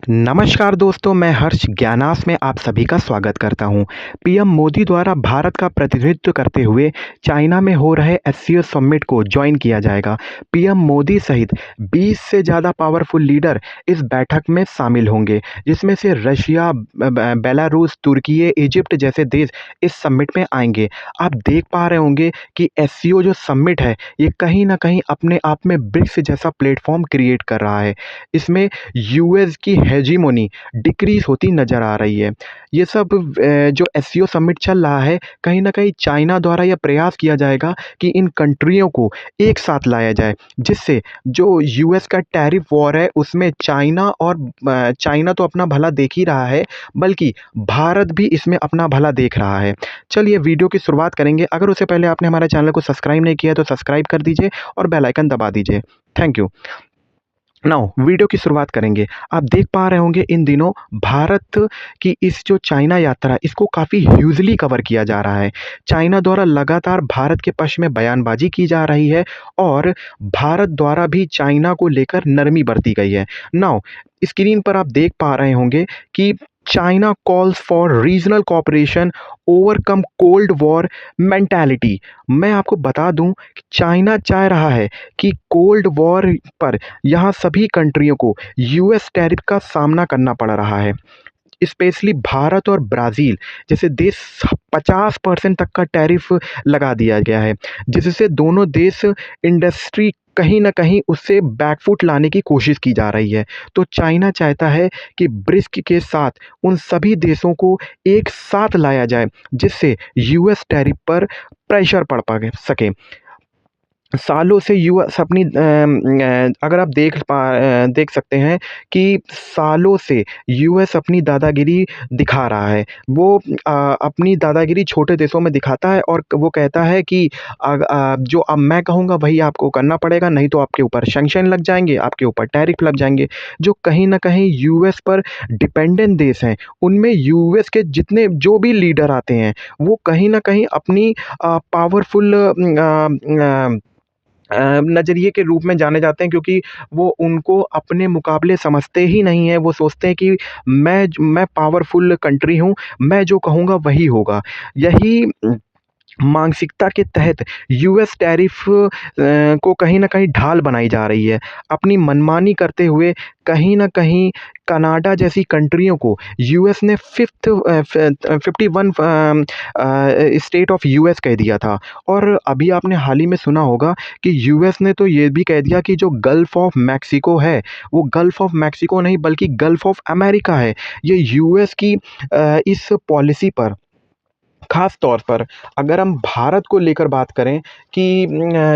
नमस्कार दोस्तों, मैं हर्ष ज्ञानास में आप सभी का स्वागत करता हूं। पीएम मोदी द्वारा भारत का प्रतिनिधित्व करते हुए चाइना में हो रहे एससीओ समिट को ज्वाइन किया जाएगा। पीएम मोदी सहित 20 से ज़्यादा पावरफुल लीडर इस बैठक में शामिल होंगे, जिसमें से रशिया, बेलारूस, तुर्की, इजिप्ट जैसे देश इस समिट में आएंगे। आप देख पा रहे होंगे कि एससीओ जो समिट है, ये कहीं ना कहीं अपने आप में ब्रिक्स जैसा प्लेटफॉर्म क्रिएट कर रहा है। इसमें यूएस की हेजीमोनी डिक्रीज होती नज़र आ रही है। ये सब जो एससीओ समिट चल रहा है, कहीं न कहीं चाइना द्वारा यह प्रयास किया जाएगा कि इन कंट्रियों को एक साथ लाया जाए, जिससे जो यूएस का टैरिफ वॉर है, उसमें चाइना तो अपना भला देख ही रहा है, बल्कि भारत भी इसमें अपना भला देख रहा है। चलिए वीडियो की शुरुआत करेंगे। अगर उससे पहले आपने हमारे चैनल को सब्सक्राइब नहीं किया है, तो सब्सक्राइब कर दीजिए और बेल आइकन दबा दीजिए। Thank you. नाउ वीडियो की शुरुआत करेंगे। आप देख पा रहे होंगे इन दिनों भारत की इस जो चाइना यात्रा है, इसको काफ़ी ह्यूजली कवर किया जा रहा है। चाइना द्वारा लगातार भारत के पक्ष में बयानबाजी की जा रही है और भारत द्वारा भी चाइना को लेकर नरमी बरती गई है। नाउ स्क्रीन पर आप देख पा रहे होंगे कि China calls for regional cooperation, overcome cold war mentality. मैं आपको बता दूं कि चाइना चाह रहा है कि कोल्ड वॉर पर यहाँ सभी कंट्रियों को यूएस टैरिफ का सामना करना पड़ रहा है। स्पेशली भारत और ब्राज़ील जैसे देश 50% तक का टैरिफ लगा दिया गया है, जिससे दोनों देश इंडस्ट्री कहीं न कहीं उससे बैकफुट लाने की कोशिश की जा रही है। तो चाइना चाहता है कि ब्रिक्स के साथ उन सभी देशों को एक साथ लाया जाए, जिससे यूएस टैरिफ पर प्रेशर पड़ पा सके। सालों से यूएस अपनी अगर आप देख सकते हैं कि सालों से यूएस अपनी दादागिरी दिखा रहा है। वो अपनी दादागिरी छोटे देशों में दिखाता है और वो कहता है कि जो अब मैं कहूँगा वही आपको करना पड़ेगा, नहीं तो आपके ऊपर सैंक्शन लग जाएँगे, आपके ऊपर टैरिफ लग जाएँगे। जो कहीं न कहीं यूएस पर डिपेंडेंट देश हैं, उनमें यूएस के जितने जो भी लीडर आते हैं, वो कहीं न कहीं अपनी पावरफुल नज़रिए के रूप में जाने जाते हैं, क्योंकि वो उनको अपने मुकाबले समझते ही नहीं हैं। वो सोचते हैं कि मैं पावरफुल कंट्री हूँ, मैं जो कहूँगा वही होगा। यही मानसिकता के तहत यूएस टैरिफ को कहीं न कहीं ढाल बनाई जा रही है। अपनी मनमानी करते हुए कहीं न कहीं कनाडा जैसी कंट्रियों को यूएस ने 51 स्टेट ऑफ यूएस कह दिया था। और अभी आपने हाल ही में सुना होगा कि यूएस ने तो ये भी कह दिया कि जो गल्फ ऑफ मैक्सिको है, वो गल्फ ऑफ मैक्सिको नहीं बल्कि गल्फ ऑफ अमेरिका है। ये यूएस की इस पॉलिसी पर ख़ास तौर पर अगर हम भारत को लेकर बात करें कि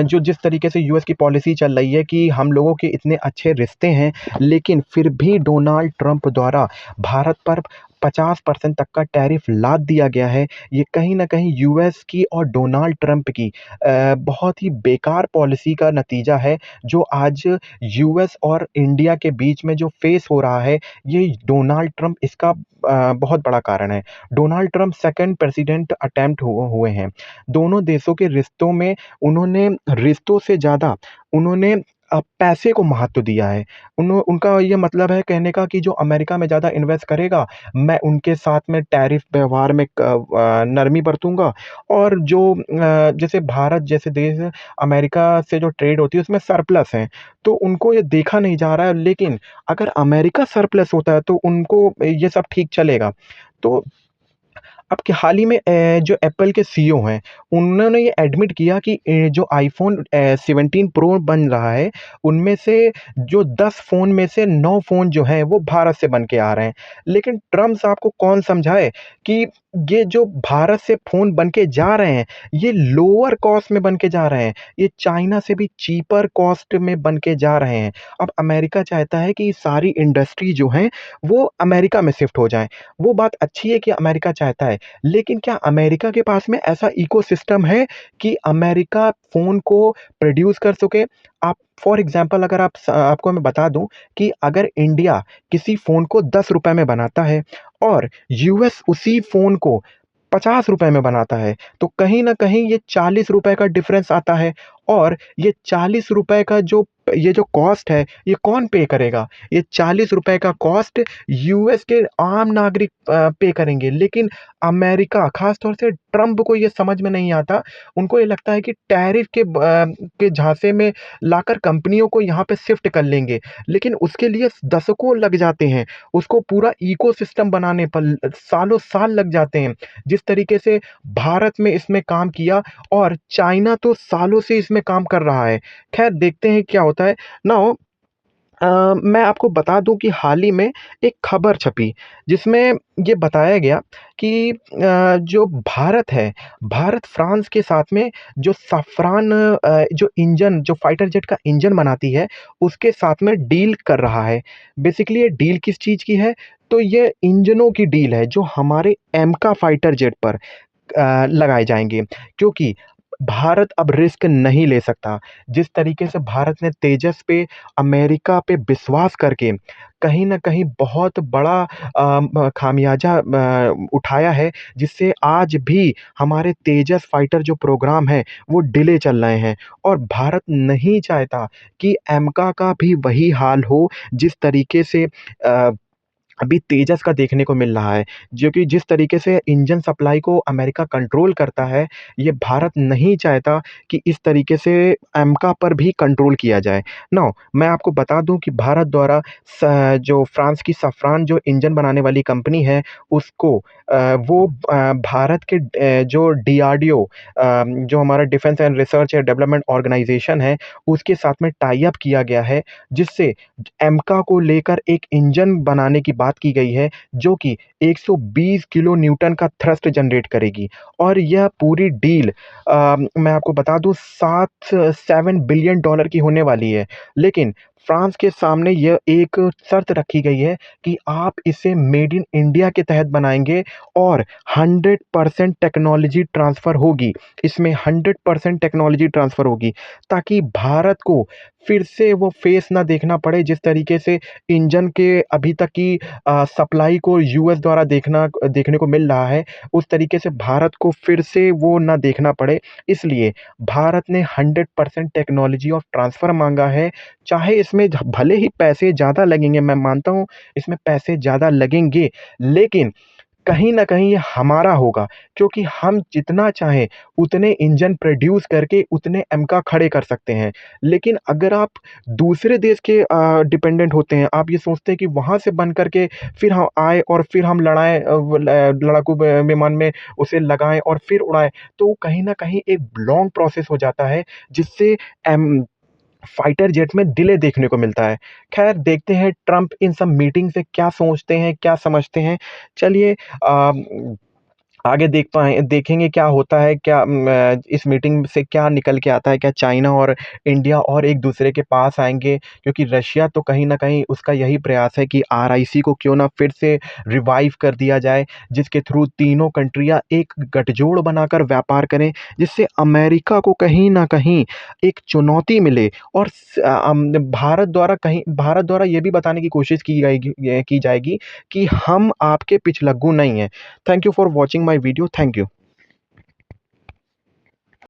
जो जिस तरीके से यूएस की पॉलिसी चल रही है कि हम लोगों के इतने अच्छे रिश्ते हैं, लेकिन फिर भी डोनाल्ड ट्रंप द्वारा भारत पर 50% तक का टैरिफ लाद दिया गया है। ये कहीं न कहीं यूएस की और डोनाल्ड ट्रंप की बहुत ही बेकार पॉलिसी का नतीजा है, जो आज यूएस और इंडिया के बीच में जो फेस हो रहा है, ये डोनाल्ड ट्रंप इसका बहुत बड़ा कारण है। Donald Trump second president attempt हुए हैं। दोनों देशों के रिश्तों में उन्होंने रिश्तों से ज़्यादा उन्होंने पैसे को महत्व दिया है। उनका ये मतलब है कहने का कि जो अमेरिका में ज़्यादा इन्वेस्ट करेगा, मैं उनके साथ में टैरिफ व्यवहार में नरमी बरतूँगा। और जो जैसे भारत जैसे देश अमेरिका से जो ट्रेड होती है उसमें सरप्लस है, तो उनको ये देखा नहीं जा रहा है। लेकिन अगर अमेरिका सरप्लस होता है तो उनको ये सब ठीक चलेगा। तो अब के हाल ही में जो एप्पल के सीईओ हैं, उन्होंने ये एडमिट किया कि जो आईफ़ोन 17 प्रो बन रहा है, उनमें से जो 10 फ़ोन में से 9 फ़ोन जो हैं, वो भारत से बन के आ रहे हैं। लेकिन ट्रम्प साहब को कौन समझाए कि ये जो भारत से फ़ोन बन के जा रहे हैं, ये लोअर कॉस्ट में बन के जा रहे हैं। ये चाइना से भी चीपर कॉस्ट में बन के जा रहे हैं। अब अमेरिका चाहता है कि सारी इंडस्ट्री जो हैं, वो अमेरिका में शिफ्ट हो जाएँ। वो बात अच्छी है कि अमेरिका चाहता है, लेकिन क्या अमेरिका के पास में ऐसा इकोसिस्टम है कि अमेरिका फ़ोन को प्रोड्यूस कर सके? आप फॉर एग्ज़ाम्पल अगर आपको मैं बता दूँ कि अगर इंडिया किसी फ़ोन को ₹10 में बनाता है और यूएस उसी फ़ोन को ₹50 में बनाता है, तो कहीं न कहीं ये ₹40 का डिफ़रेंस आता है। और ये ₹40 का जो ये जो कॉस्ट है, ये कौन पे करेगा? ये ₹40 का कॉस्ट यूएस के आम नागरिक पे करेंगे। लेकिन अमेरिका, ख़ास तौर से ट्रम्प को ये समझ में नहीं आता। उनको ये लगता है कि टैरिफ के झांसे में लाकर कंपनियों को यहाँ पे शिफ्ट कर लेंगे। लेकिन उसके लिए दशकों लग जाते हैं। उसको पूरा इकोसिस्टम बनाने पर सालों-साल लग जाते हैं। जिस तरीके से भारत में इसमें काम किया और चाइना तो सालों से इसमें काम कर रहा है। ख़ैर देखते हैं क्या होता है। नाउ मैं आपको बता दूँ कि हाल ही में एक खबर छपी, जिसमें ये बताया गया कि जो भारत है, भारत फ्रांस के साथ में जो सफ़्रान जो इंजन जो फाइटर जेट का इंजन बनाती है, उसके साथ में डील कर रहा है। बेसिकली ये डील किस चीज़ की है? तो ये इंजनों की डील है, जो हमारे एमका फाइटर जेट पर लगाए जाएँगे, क्योंकि भारत अब रिस्क नहीं ले सकता। जिस तरीके से भारत ने तेजस पे, अमेरिका पे विश्वास करके कहीं न कहीं बहुत बड़ा खामियाज़ा उठाया है, जिससे आज भी हमारे तेजस फाइटर जो प्रोग्राम है, वो डिले चल रहे हैं। और भारत नहीं चाहता कि एमका का भी वही हाल हो, जिस तरीके से अभी तेजस का देखने को मिल रहा है, जो कि जिस तरीके से इंजन सप्लाई को अमेरिका कंट्रोल करता है, ये भारत नहीं चाहता कि इस तरीके से एमका पर भी कंट्रोल किया जाए। नाउ मैं आपको बता दूँ कि भारत द्वारा जो फ्रांस की सफ़्रान जो इंजन बनाने वाली कंपनी है, उसको वो भारत के जो डीआरडीओ जो हमारा defence and research and development organisation है, उसके साथ में टाई अप किया गया है, जिससे एमका को लेकर एक इंजन बनाने की बात की गई है, जो कि 120 किलो न्यूटन का थ्रस्ट जनरेट करेगी। और यह पूरी डील मैं आपको बता दूँ 7 बिलियन डॉलर की होने वाली है। लेकिन फ्रांस के सामने यह एक शर्त रखी गई है कि आप इसे मेड इन इंडिया के तहत बनाएँगे और 100% टेक्नोलॉजी ट्रांसफ़र होगी। इसमें 100% टेक्नोलॉजी ट्रांसफ़र होगी, ताकि भारत को फिर से वो फेस ना देखना पड़े, जिस तरीके से इंजन के अभी तक की सप्लाई को यूएस द्वारा देखने को मिल रहा है, उस तरीके से भारत को फिर से वो ना देखना पड़े। इसलिए भारत ने 100% टेक्नोलॉजी ऑफ ट्रांसफ़र माँगा है, चाहे इसमें भले ही पैसे ज़्यादा लगेंगे, मैं मानता हूँ इसमें पैसे ज़्यादा लगेंगे, लेकिन कहीं न कहीं ये हमारा होगा, क्योंकि हम जितना चाहें उतने इंजन प्रोड्यूस करके उतने एमका खड़े कर सकते हैं। लेकिन अगर आप दूसरे देश के डिपेंडेंट होते हैं, आप ये सोचते हैं कि वहाँ से बन कर के फिर हम आएँ और फिर हम लड़ाएँ लड़ाकू विमान में उसे लगाएँ और फिर उड़ाएँ, तो कहीं न कहीं एक लॉन्ग प्रोसेस हो जाता है, जिससे एम फाइटर जेट में डिले देखने को मिलता है। ख़ैर देखते हैं ट्रम्प इन सब मीटिंग से क्या सोचते हैं, क्या समझते हैं। चलिए आगे देखेंगे क्या होता है, इस मीटिंग से क्या निकल के आता है, क्या चाइना और इंडिया और एक-दूसरे के पास आएँगे? क्योंकि रशिया तो कहीं न कहीं उसका यही प्रयास है कि आरआईसी को क्यों ना फिर से रिवाइव कर दिया जाए, जिसके थ्रू तीनों कंट्रियाँ एक गठजोड़ बनाकर व्यापार करें, जिससे अमेरिका को कहीं न कहीं एक चुनौती मिले और भारत द्वारा ये भी बताने की कोशिश की जाएगी कि हम आपके पिछलग्गू नहीं हैं। Thank you for watching my video. Thank you.